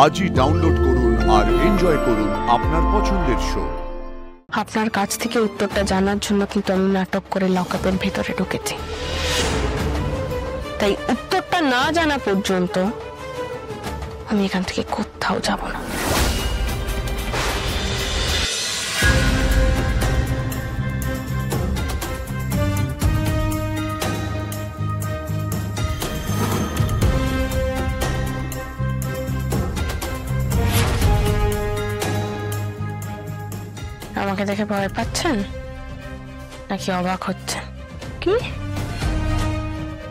আজই ডাউনলোড করুন আর এনজয় করুন আপনার পছন্দের শো। আপনার কাছ থেকে উত্তরটা জানার জন্য কিন্তু আমি নাটক করে লকআপের ভেতরে ঢুকেছি, তাই উত্তরটা না জানা পর্যন্ত আমি এখান থেকে কোথাও যাব না। আমাকে দেখে ভয় পাচ্ছেন নাকি অবাক হচ্ছেন? কি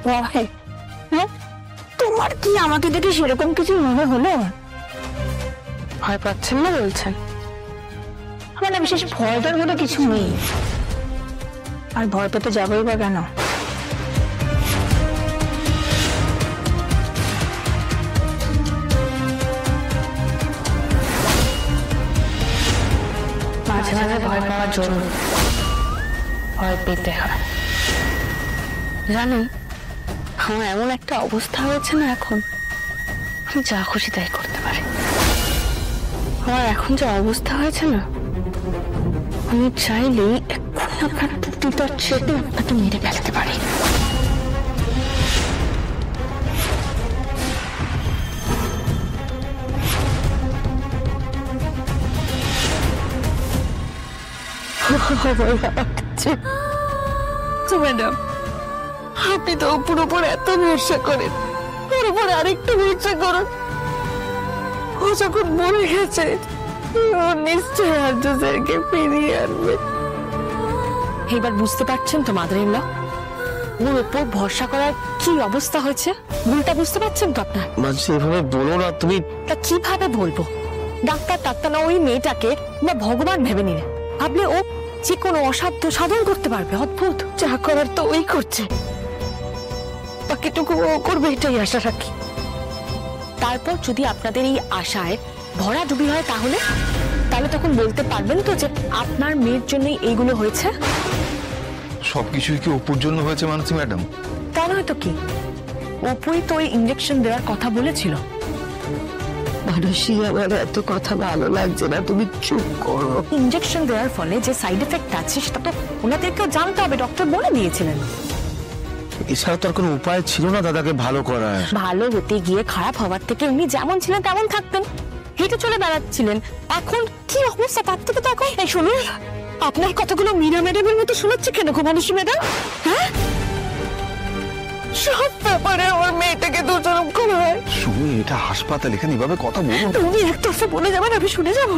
ভয়? হ্যাঁ, তোমার কি আমাকে দেখে সেরকম কিছু মনে হলো? ভয় পাচ্ছেন না বলছেন? আমার না বিশেষ ভয়টার মতো কিছু নেই, আর ভয় পেতে যাবোই বা কেন? মাঝে মাঝে ভয় পাওয়ার জন্য ভয় পেতে হয়। জানেন, আমার এমন একটা অবস্থা হয়েছে না এখন, আমি যা খুশি তাই করতে পারি। আমার এখন যে অবস্থা হয়েছে না, আমি চাইলেই এক্ষুনি আপনার টুকটিটা চেপে আপনাকে মেরে ফেলতে পারি। ম্যাডাম, আপনি তো উপর উপর এত ভরসা করেন, ওর উপর আরেকটু ভরসা করুন। ও যখন মরে গেছে, ও নিশ্চয় আর্য স্যারকে ফিরিয়ে আনবে। এইবার বুঝতে পারছেন তো মাদার-ইন-ল, ওর উপর ভরসা করার কি অবস্থা হয়েছে? ভুলটা বুঝতে পারছেন তো আপনার? এভাবে বলো না তুমি। তা কিভাবে বলবো? ডাক্তার না ওই মেয়েটাকে না ভগবান ভেবে নিলে, ভাবলে ও যে কোনো অসাধ্য সাধন করতে পারবে। অদ্ভুত, যা করার তো ওই করছে, বাকিটুকু ও করবে, এটাই আশা রাখি। তারপর যদি আপনাদের এই আশায় ভরা ডুবি হয়, তাহলে তখন বলতে পারবেন তো যে আপনার মেয়ের জন্যই এইগুলো হয়েছে? সবকিছুই কি অপুর জন্য হয়েছে মানসী ম্যাডাম? তা নয় তো কি, অপুই তো ওই ইঞ্জেকশন দেওয়ার কথা বলেছিল। মানসী, আমার এত কথা ভালো লাগছে না, তুমি চুপ করো। ইঞ্জেকশন দেওয়ার ফলে যে সাইড এফেক্ট আছে সেটা তো ওনাদেরকেও জানতে হবে, ডক্টর বলে দিয়েছিলেন। এছাড়া তো আর কোনো উপায় ছিল না দাদাকে ভালো করার। ভালো হতে গিয়ে খারাপ হওয়ার থেকে উনি যেমন ছিলেন তেমন থাকতেন, হেঁটে চলে বেড়াচ্ছিলেন। এখন কি অবস্থা, তার থেকে তো এখন এই শুনুন, আপনার কথাগুলো মীরা ম্যাডামের মতো শোনাচ্ছে কেন গো মানসী ম্যাডাম? হ্যাঁ, সব ব্যাপারে আমার মেয়েটাকে দোষারোপ করা হয়। শুনে এটা হাসপাতাল, এখানে এভাবে কথা বলো। তুমি একতরফা বলে যাবেন, আমি শুনে যাবো?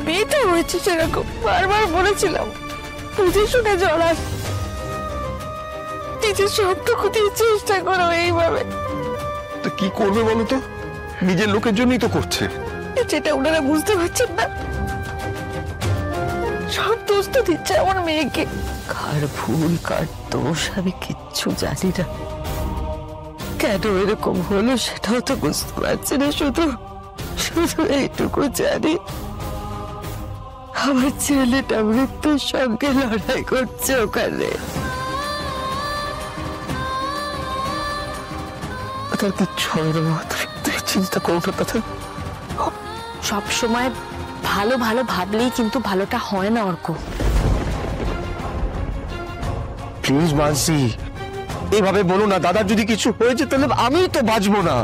মেয়েটা হয়েছে সেরকম, বারবার বলেছিলাম বুঝে শুনে জড়ান, নিজের সবটুকু দিয়ে চেষ্টা করো। এইভাবে তো কি করবে বলো তো? নিজের লোকের জন্যই তো করছে। যেটা ওনারা বুঝতে পারছেন না, সব দোষ তো দিচ্ছে আমার মেয়েকে। কার ভুল কার দোষ আমি কিচ্ছু জানি না, কেন এরকম হলো সেটাও তো বুঝতে পারছি না। শুধু এইটুকু জানি, আমার ছেলেটা মৃত্যুর সঙ্গে লড়াই করছে ওখানে। তার কিচ্ছু হবে না, তুই চিন্তা করো না। তাতে সব সময় ভালো ভালো ভাবলেই কিন্তু ভালোটা হয় না অর্ক। প্লিজ মানসি, এইভাবে বলো না। দাদার যদি কিছু হয়েছে তাহলে আমি তো বাঁচবো না।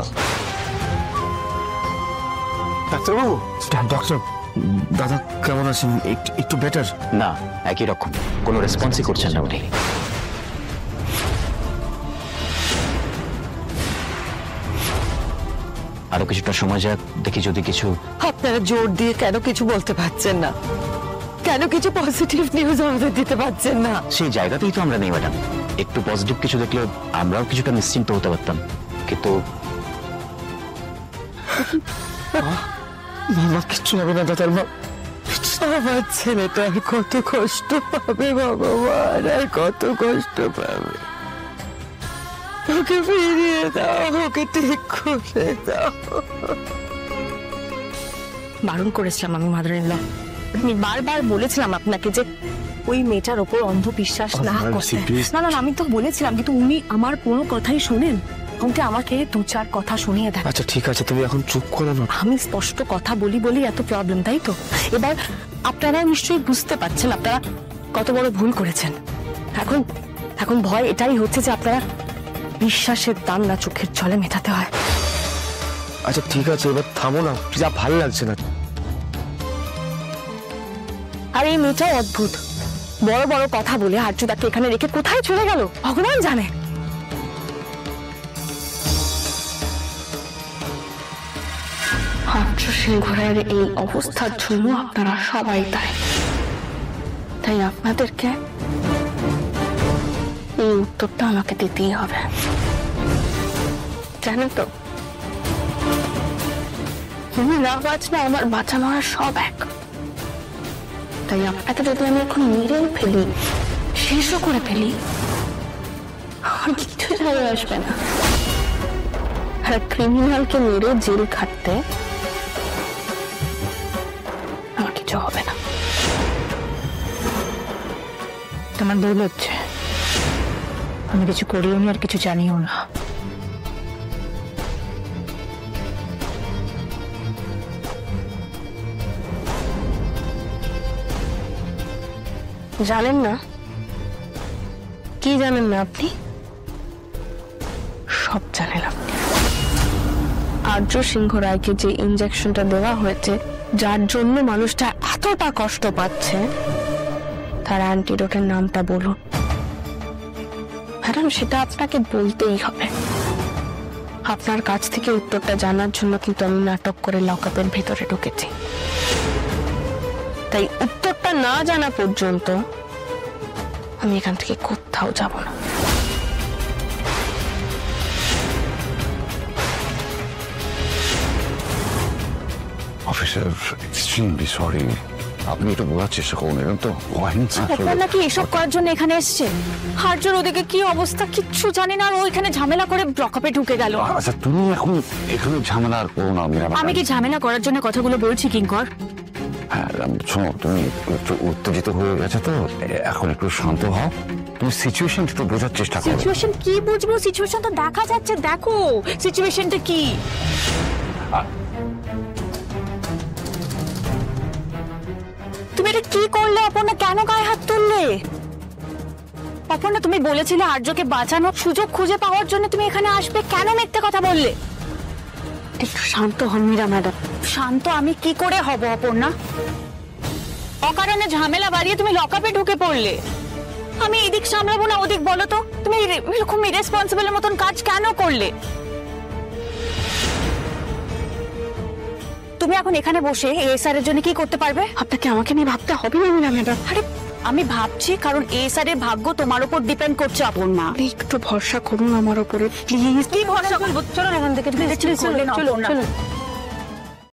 ডাক্তারবাবু, ডক্টর, দাদা কেমন আছেন? একটু বেটার? না, একই রকম, কোনো রেসপন্সই করছেন না উনি। আরো কিছুটা সময় যাক, দেখি যদি কিছু। আপনারা জোর দিয়ে কেন কিছু বলতে পারছেন না? কেন কিছু পজিটিভ নিউজ আমাদের দিতে পারছেন না? সেই জায়গাতেই তো আমরা নেই ম্যাডাম। একটু পজিটিভ কিছু দেখলে আমরাও কিছুটা নিশ্চিন্ত হতে পারতাম, কিন্তু মামা কিচ্ছু হবে না দাদার মা। আমার ছেলেটা আর কত কষ্ট পাবে ভগবান, আর কত কষ্ট পাবে। ওকে ফিরিয়ে দাও, ওকে ঠিক করে দাও। বারণ করেছিলাম আমি মাদার-ইন-ল, আমি বারবার বলেছিলাম আপনাকে যে ওই মেয়েটার ওপর অন্ধ বিশ্বাস না করতে। না, আমি তো বলেছিলাম, কিন্তু উনি আমার কোনো কথাই শোনেন। উল্টে আমাকে 2-4 কথা শুনিয়ে দেয়। আচ্ছা ঠিক আছে, তুমি এখন চুপ করো না। আমি স্পষ্ট কথা বলি বলি এত প্রবলেম, তাই তো? এবার আপনারা নিশ্চয়ই বুঝতে পারছেন আপনারা কত বড় ভুল করেছেন। এখন এখন ভয় এটাই হচ্ছে যে আপনারা বিশ্বাসের দাম না চোখের জলে মেটাতে হয়। আচ্ছা ঠিক আছে, এবার থামো না, যা ভালো লাগছে না। আর এই মেয়েটাও অদ্ভুত, বড় বড় কথা বলে আর্যদাকে এখানে রেখে কোথায় চলে গেল ভগবান জানে। আর্য সিংহের এই অবস্থার জন্য আপনারা সবাই তাই আপনাদেরকে এই উত্তরটা আমাকে দিতেই হবে। জানেন তো, তুমি না বাঁচলে আমার বাঁচা মারা সব এক। তাই আপনাকে যদি আমি এখন মেরেও ফেলি, শেষও করে ফেলি, আমার কিচ্ছু যায় আসবে না। আর ক্রিমিনালকে মেরে জেল খাটতে আমার কিছু হবে না। তোমার ভুল হচ্ছে, আমি কিছু করিও নি আর কিছু জানিও না। জানেন না? কি জানেন না আপনি? সব জানেন আপনি। আর্য সিংহ রায়কে যে ইনজেকশনটা দেওয়া হয়েছে, যার জন্য মানুষটা এতটা কষ্ট পাচ্ছে, তার অ্যান্টিডোটের নামটা বলুন। ম্যাডাম, সেটা আপনাকে বলতেই হবে। আপনার কাছ থেকে উত্তরটা জানার জন্য কিন্তু আমি নাটক করে লকআপের ভেতরে ঢুকেছি। তাই উত্তরটা না জানা পর্যন্ত আমি এখান থেকে কোথাও যাব না। অফিসার, এক্সট্রিমলি সরি, আপনি একটু বোঝার চেষ্টা করুন। এরকম তো হয়নি। আপনার নাকি এসব করার জন্য এখানে এসছে? হার্জর ওদিকে কি অবস্থা কিচ্ছু জানি না, আর ওইখানে ঝামেলা করে ব্লকআপে ঢুকে গেল। আচ্ছা তুমি এখন এখানে ঝামেলা আর করো না। আমি কি ঝামেলা করার জন্য কথাগুলো বলছি কিঙ্কর? হ্যাঁ শোনো, তুমি একটু উত্তেজিত হয়ে গেছে তো, এখন একটু শান্ত হও। তুমি সিচুয়েশন একটু বোঝার চেষ্টা করো। সিচুয়েশন কি বুঝবো? সিচুয়েশন তো দেখা যাচ্ছে, দেখো সিচুয়েশনটা কি। তুমি এটা কি করলে অপর্ণা? কেন গায়ে হাত তুললে? অপর্ণা, তুমি বলেছিলে আর্যকে বাঁচানোর সুযোগ খুঁজে পাওয়ার জন্য তুমি এখানে আসবে, কেন মিথ্যে কথা বললে? একটু শান্ত হন মীরা ম্যাডাম। শান্ত আমি কি করে হব অপর্ণা? অকারণে ঝামেলা বাড়িয়ে তুমি লকআপে ঢুকে পড়লে। আমি এদিক সামলাবো না ওদিক, বলো তো? তুমি এরকম ইরেসপন্সিবলের মতন কাজ কেন করলে? তুমি এখন এখানে বসে এসআর এর জন্য কি করতে পারবে? আপনাকে আমাকে নিয়ে ভাবতে হবে না মীরা ম্যাডাম। আরে আমি ভাবছি, কারণ এসআর এর ভাগ্য তোমার উপর ডিপেন্ড করছে অপর্ণা। একটু ভরসা করুন আমার উপরে প্লিজ। কি ভরসা করবো? চলো এখান থেকে, চলুন।